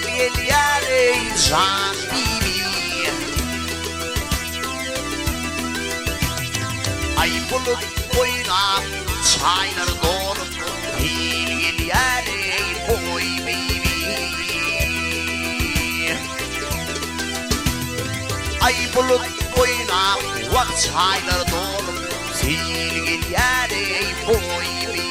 gel yare can Bibi. Ay bulut boyuna çaylar doğru gel yare boy Bibi. Ay bulut boyuna vak çaylar doğru gel yare boy Bibi.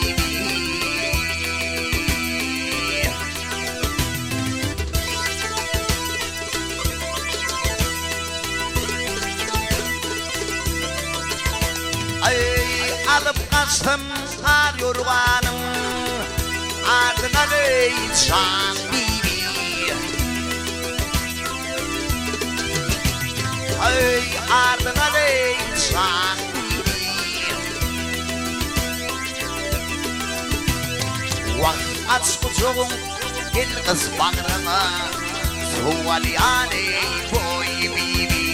Alıp kaçtım ar yorganım adyny can Bibi. Ay adyny can Bibi. Vak aç kucağım gel kız bağrıma sual yani boy Bibi.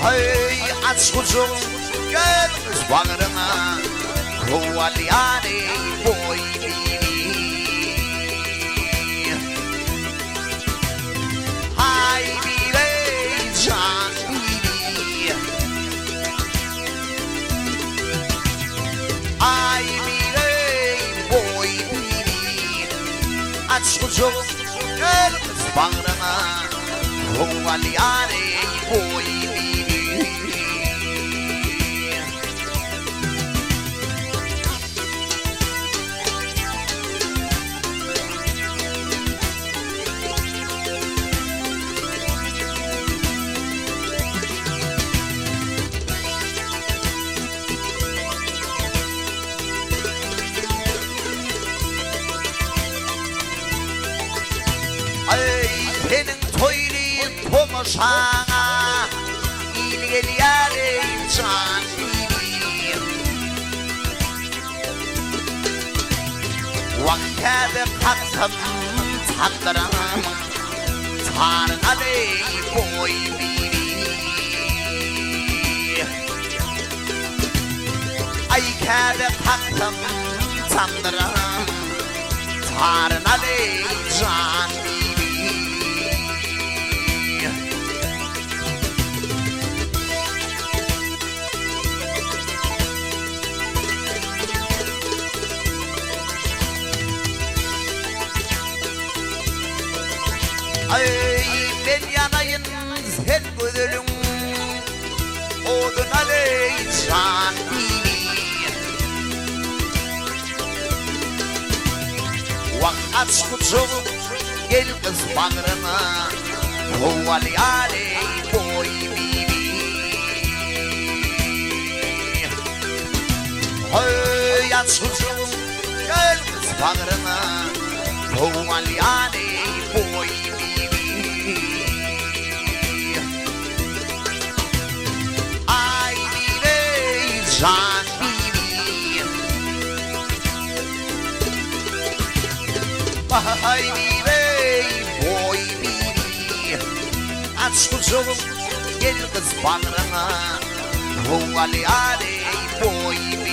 Hey aç kucağım gel kız bağrıma sual yani boy Bibi. Hay Bibi can Bibi. Ay Bibi boy Bibi. Aç kucağım gel kız bağrıma sual yani boy Bibi. Senin toylu tomoşana gel yare can Bibi. Vakkede kalktım takdırım tarnalı boy Bibi. Ay kede kalktım takdırım tarnalı can Bibi. Ay ben yanayım sen gözülüm adyny can Bibi. Vak aç kucağım gel kız bağrıma sual yani boy Bibi. Hey aç kucağım gel kız bağrıma sual yani boy Bibi. Ay Bibi can Bibi. Ay Bibi boy Bibi. Aç kucağım gel kız bağrıma sual yani boy Bibi.